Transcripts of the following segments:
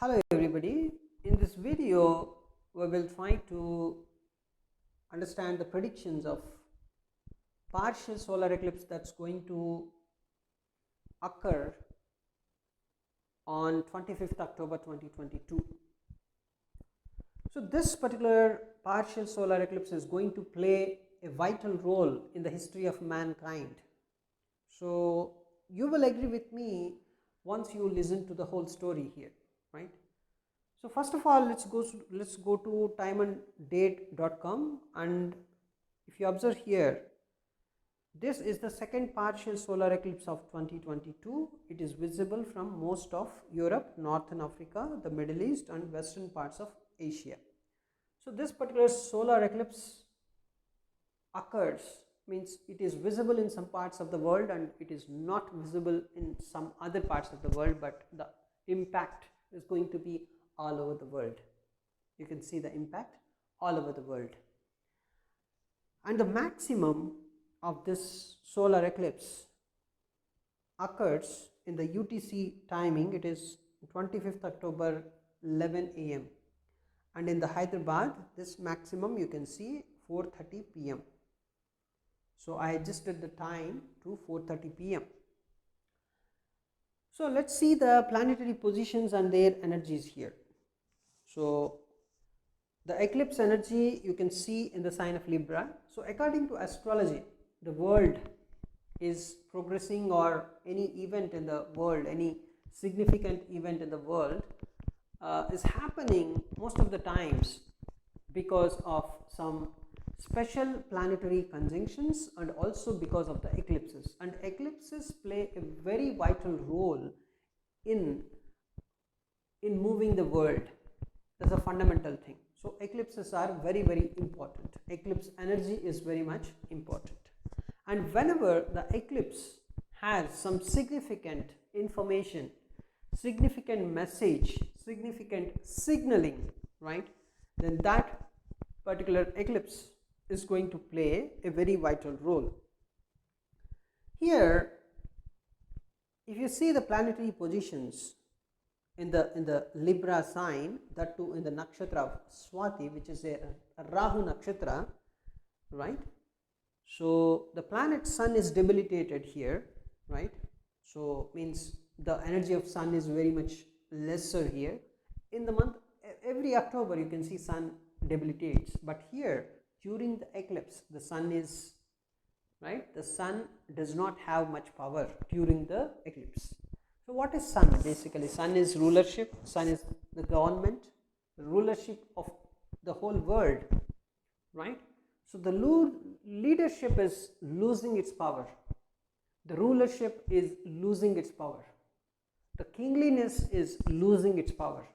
Hello everybody, in this video we will try to understand the predictions of partial solar eclipse that's going to occur on 25th October 2022. So this particular partial solar eclipse is going to play a vital role in the history of mankind. So you will agree with me once you listen to the whole story here, right? So first of all, let's go to timeanddate.com, and if you observe here, this is the second partial solar eclipse of 2022. It is visible from most of Europe, Northern Africa, the Middle East and western parts of Asia. So this particular solar eclipse occurs, means it is visible in some parts of the world and it is not visible in some other parts of the world, but the impact is going to be all over the world. You can see the impact all over the world. And the maximum of this solar eclipse occurs in the UTC timing. It is 25th October 11 am, and in the Hyderabad this maximum you can see 4:30 pm. So I adjusted the time to 4:30 pm. So let's see the planetary positions and their energies here. So the eclipse energy you can see in the sign of Libra. So according to astrology, the world is progressing, or any event in the world, any significant event in the world is happening most of the times because of some special planetary conjunctions and also because of the eclipses. And eclipses play a very vital role in moving the world. That's a fundamental thing. So eclipses are very, very important. Eclipse energy is very much important. And whenever the eclipse has some significant information, significant message, significant signaling, right, then that particular eclipse is going to play a very vital role. Here, if you see the planetary positions in the Libra sign, that too in the nakshatra of Swati, which is a Rahu nakshatra, right? So the planet Sun is debilitated here, right? So means the energy of Sun is very much lesser here. In the month, every October you can see Sun debilitates, but here during the eclipse the Sun is, right, the Sun does not have much power during the eclipse. So what is Sun? Basically Sun is rulership, Sun is the government, the rulership of the whole world, right? So the leadership is losing its power, the rulership is losing its power, the kingliness is losing its power,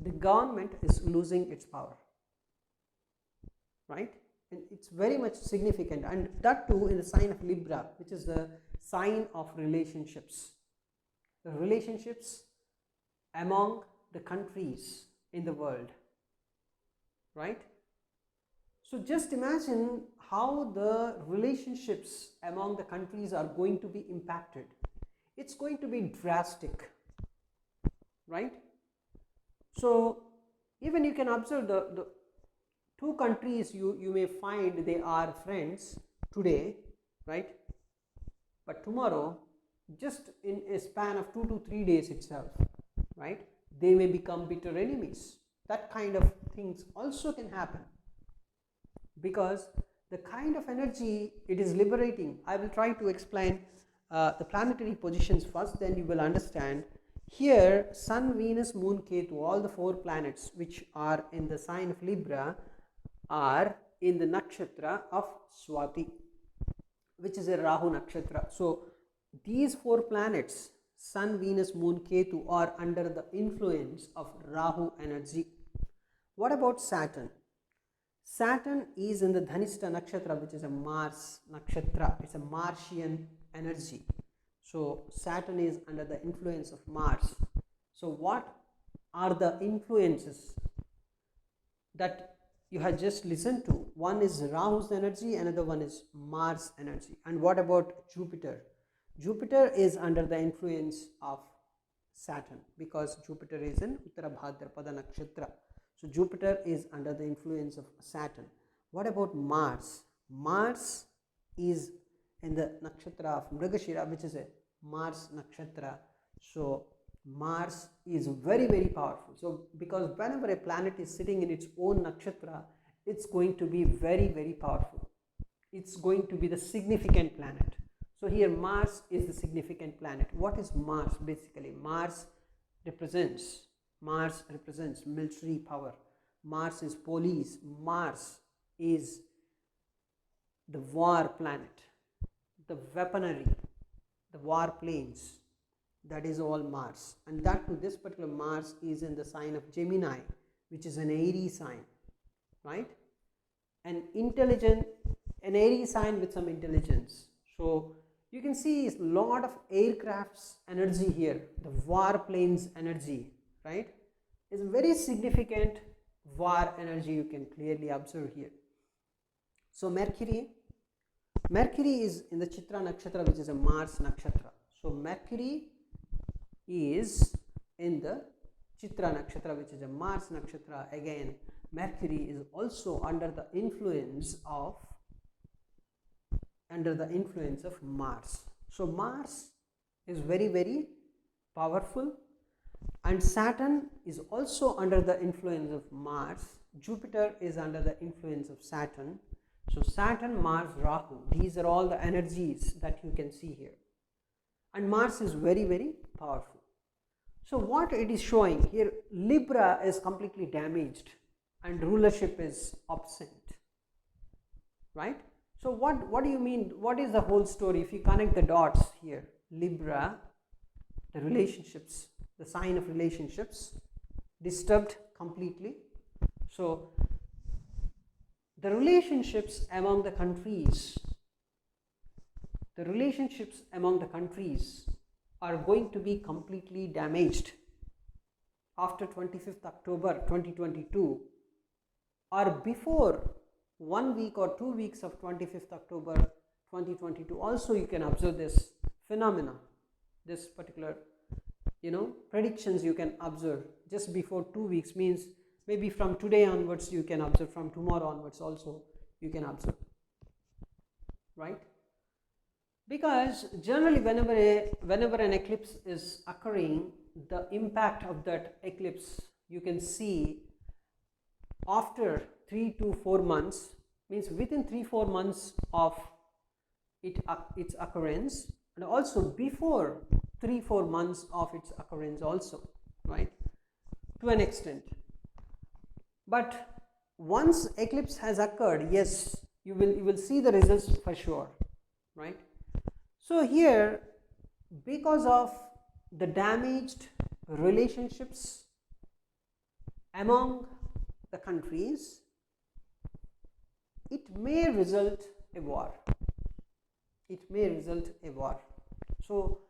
the government is losing its power, right? And it's very much significant, and that too in the sign of Libra, which is the sign of relationships, the relationships among the countries in the world, right? So just imagine how the relationships among the countries are going to be impacted. It's going to be drastic, right? So even you can observe the two countries, you may find they are friends today, right? But tomorrow, just in a span of 2 to 3 days itself, right, they may become bitter enemies. That kind of things also can happen, because the kind of energy it is liberating. I will try to explain the planetary positions first, then you will understand. Here Sun, Venus, Moon, Ketu, all the 4 planets which are in the sign of Libra are in the nakshatra of Swati, which is a Rahu nakshatra. So these 4 planets, Sun, Venus, Moon, Ketu, are under the influence of Rahu energy. What about Saturn? Saturn is in the Dhanishta nakshatra, which is a Mars nakshatra. It's a Martian energy. So Saturn is under the influence of Mars. So what are the influences that you have just listened to? One is Rahu's energy, another one is Mars energy. And what about Jupiter? Jupiter is under the influence of Saturn, because Jupiter is in Uttara Bhadrapada Nakshatra. So Jupiter is under the influence of Saturn. What about Mars? Mars is in the nakshatra of Mrigashira, which is a Mars nakshatra. So Mars is very, very powerful. So because whenever a planet is sitting in its own nakshatra, it's going to be very, very powerful. It's going to be the significant planet. So here Mars is the significant planet. What is Mars basically? Mars represents military power. Mars is police. Mars is the war planet, the weaponry, the war planes. That is all Mars. And that to this particular Mars is in the sign of Gemini, which is an Aries sign, right? An Aries sign with some intelligence. So you can see a lot of aircraft's energy here, the war planes energy, right? Is a very significant war energy you can clearly observe here. So Mercury is in the Chitra nakshatra, which is a Mars nakshatra. So Mercury is in the Chitra nakshatra, which is a Mars nakshatra. Again, Mercury is also under the influence of Mars. So Mars is very, very powerful, and Saturn is also under the influence of Mars. Jupiter is under the influence of Saturn. So Saturn, Mars, Rahu, these are all the energies that you can see here. And Mars is very, very powerful. So what it is showing here, Libra is completely damaged and rulership is absent, right? So what do you mean? What is the whole story? If you connect the dots here, Libra, the relationships, the sign of relationships, disturbed completely. So the relationships among the countries are going to be completely damaged after 25th October 2022, or before 1 week or 2 weeks of 25th October 2022. Also you can observe this phenomena, this particular predictions you can observe just before 2 weeks, means maybe from today onwards you can observe, from tomorrow onwards also you can observe, right? Because generally whenever an eclipse is occurring, the impact of that eclipse you can see after 3 to 4 months, means within 3-4 months of its occurrence, and also before 3-4 months of its occurrence also, right, to an extent. But once eclipse has occurred, yes, you will see the results for sure, right? So here, because of the damaged relationships among the countries, it may result a war. So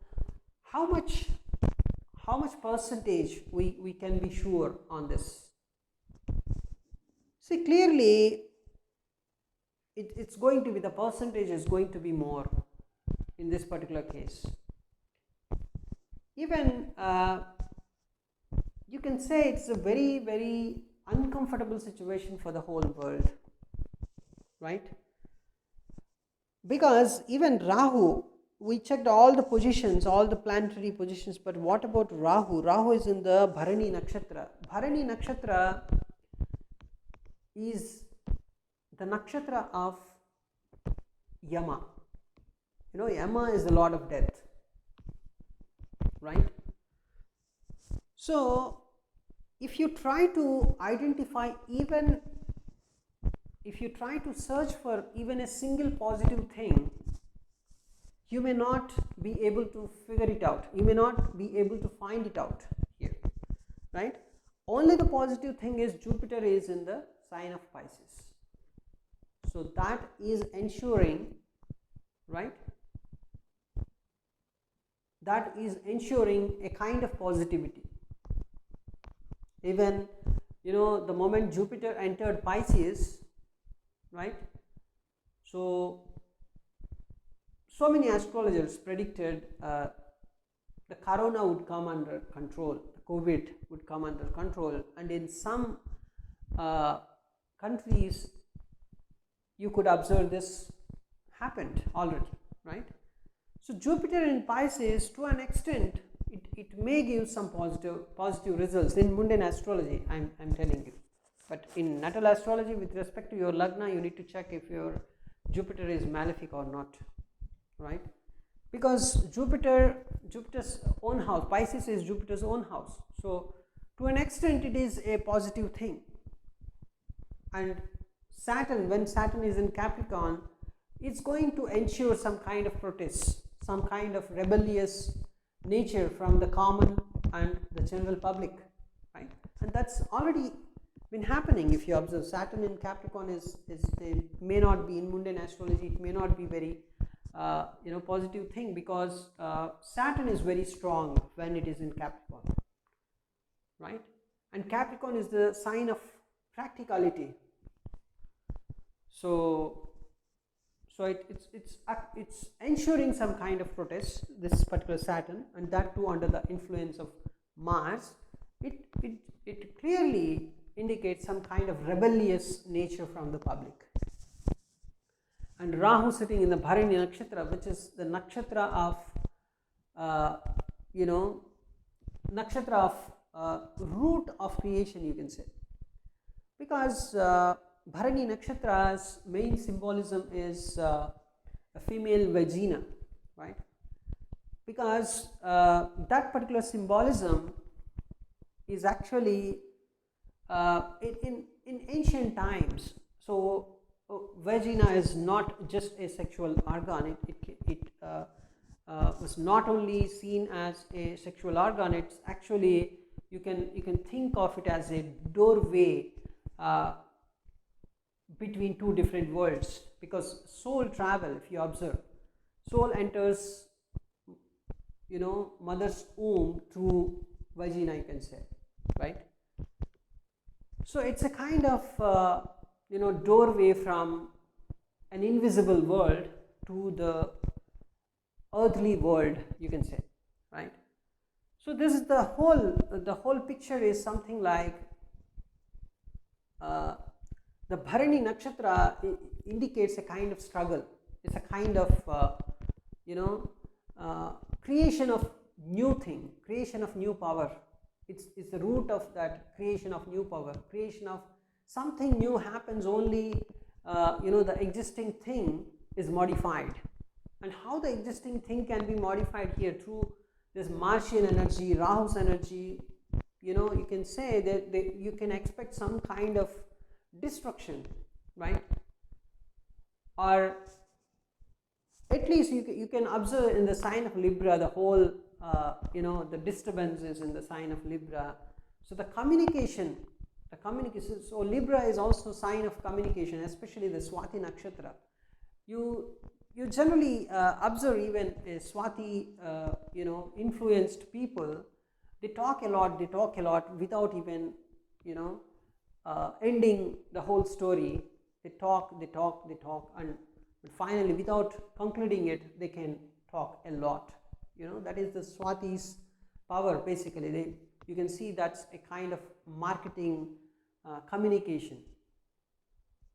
how much percentage we can be sure on this? See, clearly it's going to be, the percentage is going to be more in this particular case. Even you can say it's a very, very uncomfortable situation for the whole world, right? Because even Rahu, we checked all the positions, all the planetary positions, but what about Rahu? Rahu is in the Bharani nakshatra. Bharani nakshatra is the nakshatra of Yama. Yama is the lord of death, right? So if you try to identify, even if you try to search for even a single positive thing, you may not be able to figure it out. You may not be able to find it out here, right? Only the positive thing is Jupiter is in the sign of Pisces. So that is ensuring, right? That is ensuring a kind of positivity. Even, the moment Jupiter entered Pisces, right? So many astrologers predicted the corona would come under control, the COVID would come under control, and in some countries you could observe this happened already, right? So Jupiter in Pisces, to an extent, it may give some positive results in mundane astrology, I'm telling you. But in natal astrology, with respect to your lagna, you need to check if your Jupiter is malefic or not, right? Because Jupiter's own house, Pisces is Jupiter's own house. So to an extent, it is a positive thing. And Saturn, when Saturn is in Capricorn, it's going to ensure some kind of protest, some kind of rebellious nature from the common and the general public, right? And that's already been happening. If you observe, Saturn in Capricorn is may not be in mundane astrology, it may not be very positive thing, because Saturn is very strong when it is in Capricorn, right? And Capricorn is the sign of practicality. So it's ensuring some kind of protest, this particular Saturn, and that too under the influence of Mars. It clearly indicates some kind of rebellious nature from the public. And Rahu sitting in the Bharani nakshatra, which is the nakshatra of nakshatra of root of creation, you can say, because Bharani nakshatra's main symbolism is a female vagina, right? Because that particular symbolism is actually in ancient times. So vagina is not just a sexual organ. It was not only seen as a sexual organ. It's actually, you can think of it as a doorway between two different worlds, because soul travel, if you observe, soul enters mother's womb through vagina, you can say, right? So it's a kind of doorway from an invisible world to the earthly world, you can say, right? So this is the whole picture is something like the Bharani nakshatra indicates a kind of struggle. It's a kind of creation of new thing, creation of new power. It's the root of that creation of new power, creation of something new happens only, the existing thing is modified. And how the existing thing can be modified here through this Martian energy, Rahu's energy, you can say that you can expect some kind of destruction, right? Or at least you can observe in the sign of Libra the whole the disturbances in the sign of Libra. So the communication, so Libra is also sign of communication, especially the Swati nakshatra. You generally observe even Swati influenced people, they talk a lot without even ending the whole story. They talk, and finally, without concluding it, they can talk a lot. That is the Swati's power, basically. You can see that's a kind of marketing communication,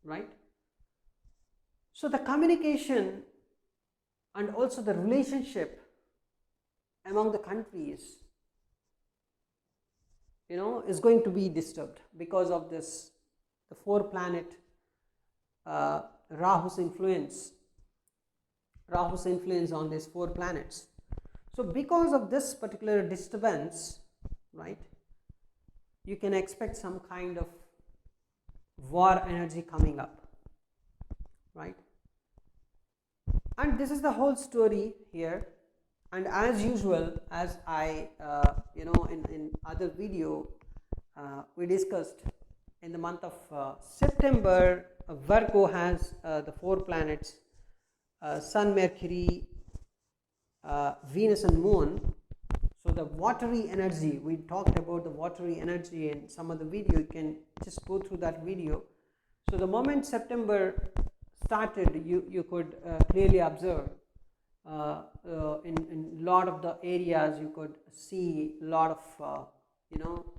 right? So the communication and also the relationship among the countries, is going to be disturbed because of this, the 4-planet Rahu's influence on these 4 planets. So because of this particular disturbance, right, you can expect some kind of war energy coming up, right? And this is the whole story here. And as usual, as I in other video we discussed, in the month of September, Virgo has the 4 planets, Sun, Mercury, Venus and Moon. So the watery energy, we talked about the watery energy in some of the video, you can just go through that video. So the moment September started, you could clearly observe in lot of the areas you could see a lot of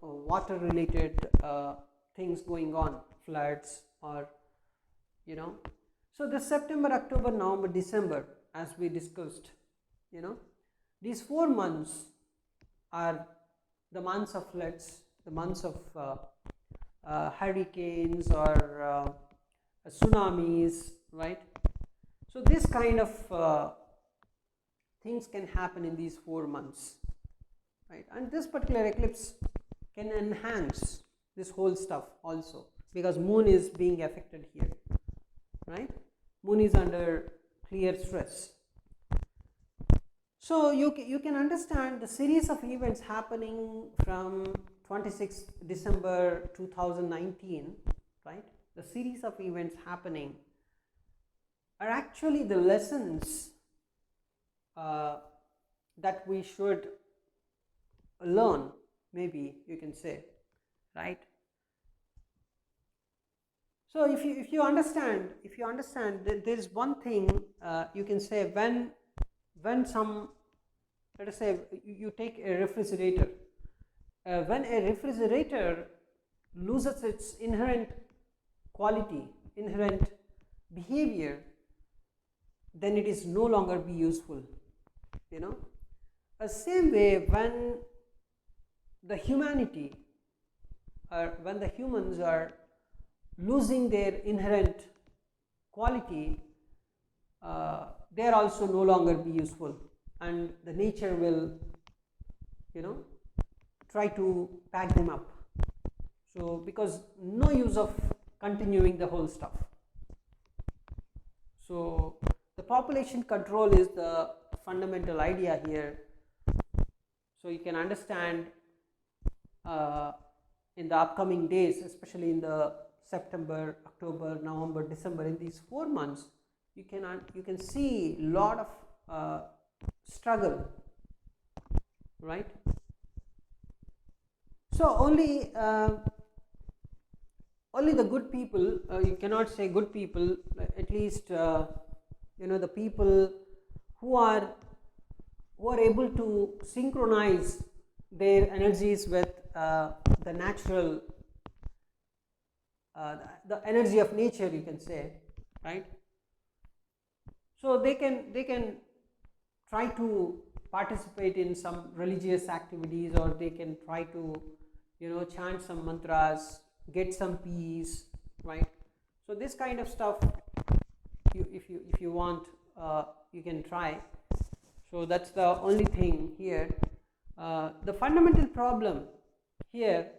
water related things going on, floods or so this September, October, November, December, as we discussed, these 4 months are the months of floods, the months of hurricanes or tsunamis, right? So this kind of things can happen in these 4 months, right? And this particular eclipse can enhance this whole stuff also, because moon is being affected here, right? Moon is under clear stress. So you can understand the series of events happening from 26th December 2019, right? The series of events happening are actually the lessons that we should learn, maybe you can say, right? So if you understand that there is one thing you can say, when some, let us say you take a refrigerator, when a refrigerator loses its inherent quality, inherent behavior, then it is no longer be useful, the same way when the humanity or when the humans are losing their inherent quality, they are also no longer be useful, and the nature will try to pack them up. So because no use of continuing the whole stuff. So the population control is the fundamental idea here. So you can understand in the upcoming days, especially in the September, October, November, December, in these 4 months, you can see a lot of struggle, right? So only the good people, you cannot say good people, at least the people who are able to synchronize their energies with the natural, the energy of nature, you can say, right? So they can try to participate in some religious activities, or they can try to chant some mantras, get some peace, right? So this kind of stuff, if you want, you can try. So that's the only thing here. The fundamental problem here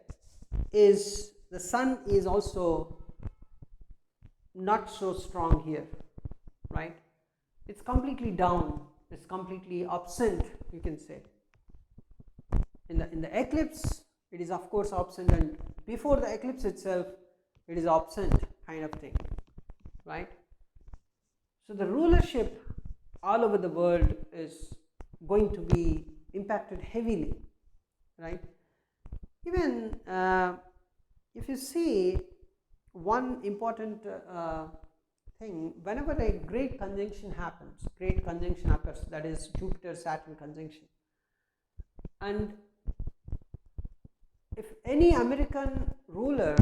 is the sun is also not so strong here, right? It's completely down, it's completely absent, you can say. In the eclipse, it is of course absent, and before the eclipse itself, it is absent kind of thing, right? So the rulership all over the world is going to be impacted heavily, right? Even if you see one important thing, whenever a great conjunction occurs, that is Jupiter-Saturn conjunction, and if any American ruler,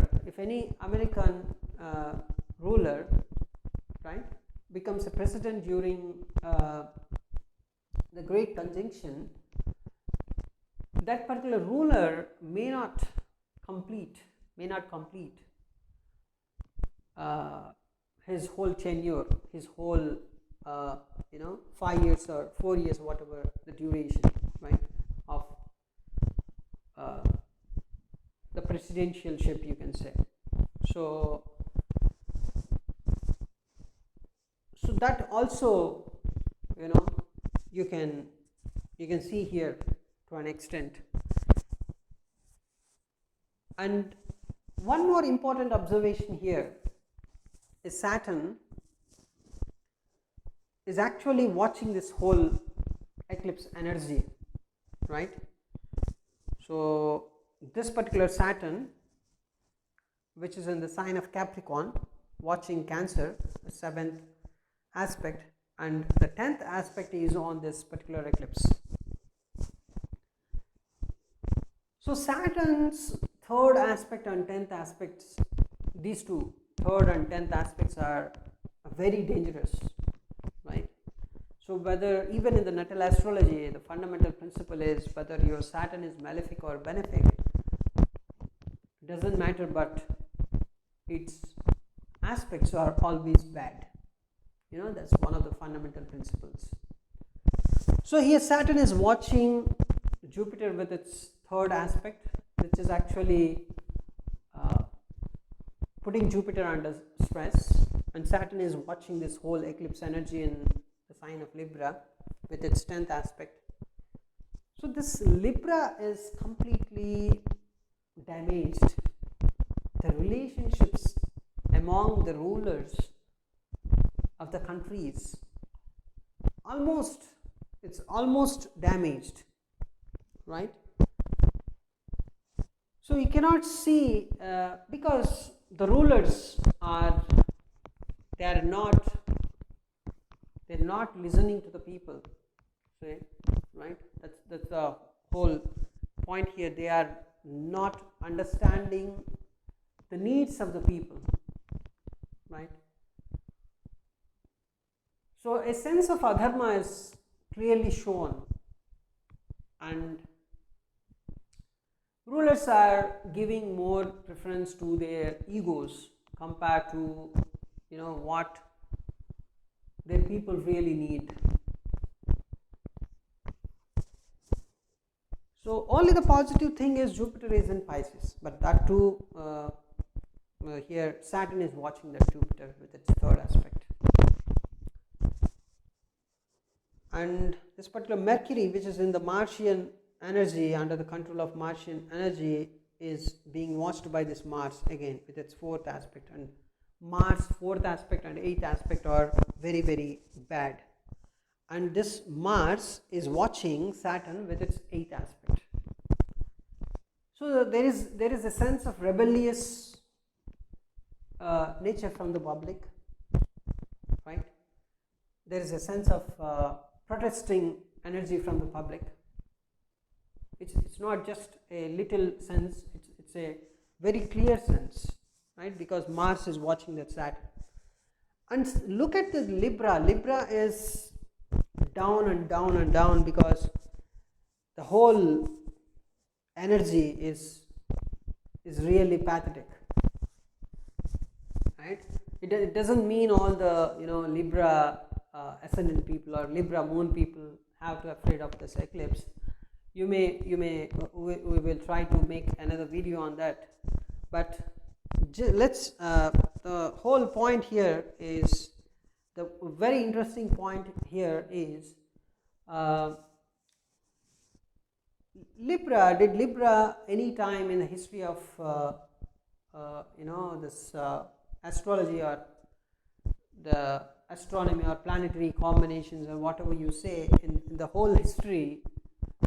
right, becomes a president during the great conjunction, that particular ruler may not complete his whole tenure, his whole 5 years or 4 years, whatever the duration, right, of the presidentialship, you can say. So that also you can see here to an extent. And one more important observation here is Saturn is actually watching this whole eclipse energy, right? So this particular Saturn, which is in the sign of Capricorn, watching Cancer, the 7th aspect, and the 10th aspect is on this particular eclipse. So Saturn's third aspect and 10th aspects, these two, third and 10th aspects, are very dangerous, right? So whether, even in the natal astrology, the fundamental principle is whether your Saturn is malefic or benefic, doesn't matter, but its aspects are always bad. That's one of the fundamental principles. So here Saturn is watching Jupiter with its third aspect, which is actually putting Jupiter under stress, and Saturn is watching this whole eclipse energy in the sign of Libra with its 10th aspect. So this Libra is completely damaged. The relationships among the rulers of the countries, it's almost damaged, right? So you cannot see, because the rulers they're not listening to the people, say, right? That's the whole point here. They are not understanding the needs of the people, right? So a sense of adharma is clearly shown, and rulers are giving more preference to their egos compared to what their people really need. So only the positive thing is Jupiter is in Pisces, but that too, here Saturn is watching that Jupiter with its third aspect. And this particular Mercury, which is in the Martian energy, under the control of Martian energy, is being watched by this Mars again with its fourth aspect, and Mars fourth aspect and eighth aspect are very, very bad, and this Mars is watching Saturn with its eighth aspect. So there is a sense of rebellious nature from the public, right? There is a sense of protesting energy from the public. It's not just a little sense, it's a very clear sense, right? Because Mars is watching that Saturn. And look at the Libra. Libra is down and down and down because the whole energy is really pathetic, right? It doesn't mean all the Libra ascendant people or Libra moon people have to be afraid of this eclipse. We will try to make another video on that, but let's the whole point here is, the very interesting point here is, did Libra any time in the history of this astrology or the astronomy or planetary combinations or whatever you say, in the whole history,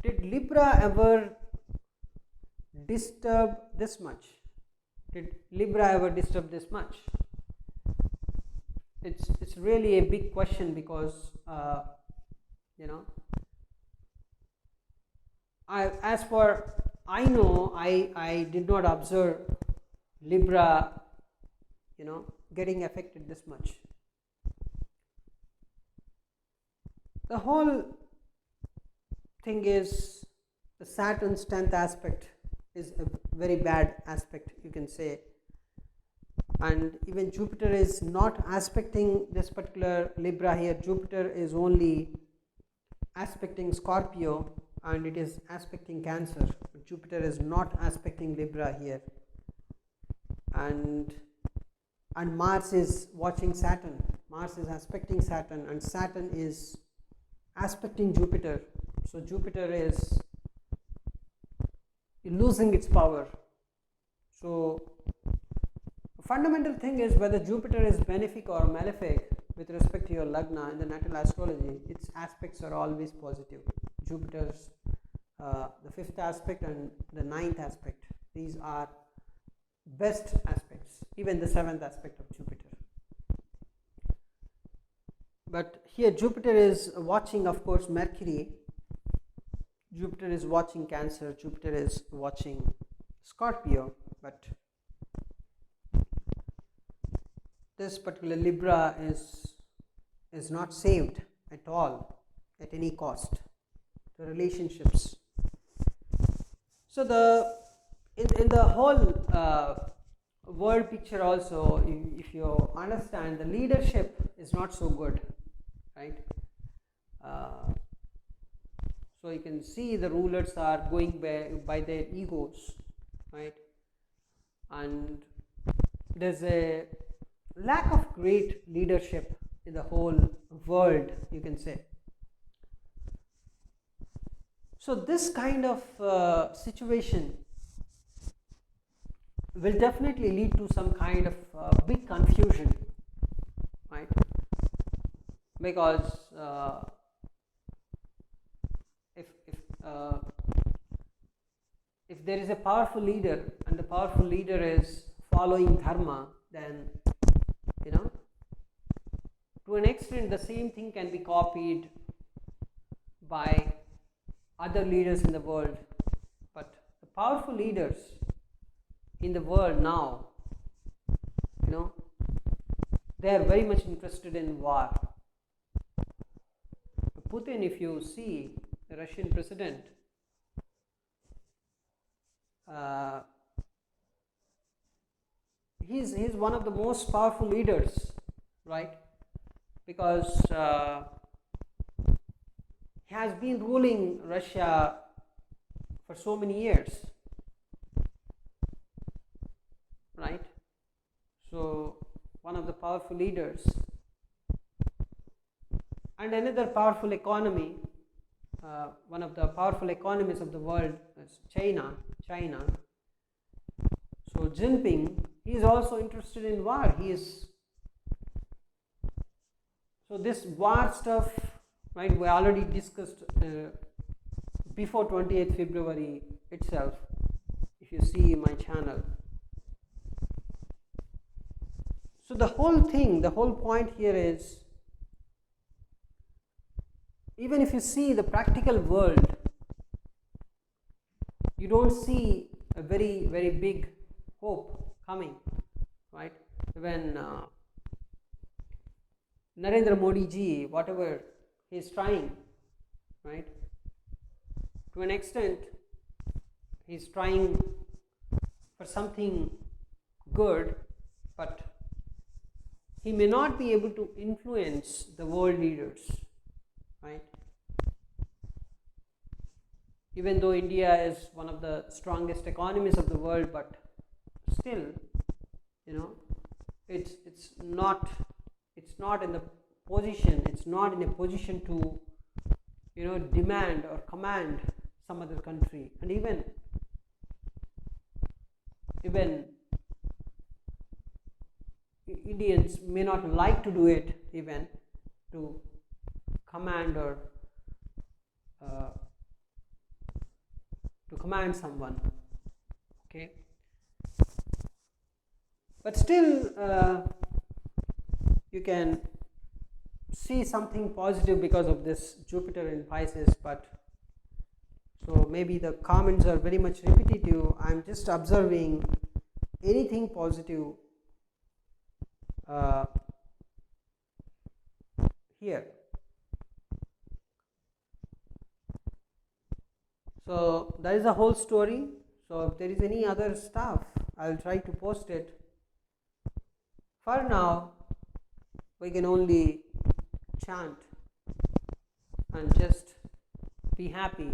did Libra ever disturb this much? Did Libra ever disturb this much? It's really a big question, because as far I know, I did not observe Libra getting affected this much. The whole thing is, the Saturn's 10th aspect is a very bad aspect, you can say, and even Jupiter is not aspecting this particular Libra here. Jupiter is only aspecting Scorpio, and it is aspecting Cancer, but Jupiter is not aspecting Libra here, and Mars is watching Saturn. Mars is aspecting Saturn, and Saturn is aspecting Jupiter. So Jupiter is losing its power. So the fundamental thing is whether Jupiter is benefic or malefic with respect to your lagna in the natal astrology. Its aspects are always positive. Jupiter's the fifth aspect and the ninth aspect, these are best aspects, even the seventh aspect of Jupiter. but here Jupiter is watching, of course, Mercury. Jupiter is watching Cancer, Jupiter is watching Scorpio, but this particular Libra is not saved at all, at any cost. The relationships. So the in the whole world picture also, if you understand, the leadership is not so good, right? So you can see the rulers are going by their egos, right? And there's a lack of great leadership in the whole world, you can say. So this kind of situation will definitely lead to some kind of big confusion, right? Because if there is a powerful leader and the powerful leader is following dharma, then to an extent the same thing can be copied by other leaders in the world. But the powerful leaders in the world now, they are very much interested in war. Putin, if you see, the Russian president, he's one of the most powerful leaders, right? Because he has been ruling Russia for so many years, right? So one of the powerful leaders. And another powerful economy, one of the powerful economies of the world is China. So Jinping, he is also interested in war. So this war stuff, right, we already discussed before 28th February itself, if you see my channel. So the whole thing, the whole point here is, even if you see the practical world, you don't see a very, very big hope coming, right? When Narendra Modi ji, whatever he is trying, right, to an extent he is trying for something good, but he may not be able to influence the world leaders, right? Even though India is one of the strongest economies of the world, but still, it's not in the position. It's not in a position to, demand or command some other country, and even Indians may not like to do it, even to command or to command someone, okay? But still you can see something positive because of this Jupiter in Pisces. But so maybe the comments are very much repetitive. I'm just observing anything positive here. So that is the whole story. So if there is any other stuff, I'll try to post it. For now, we can only chant and just be happy,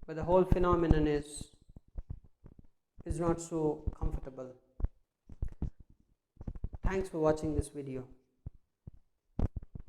but the whole phenomenon is not so comfortable. Thanks for watching this video.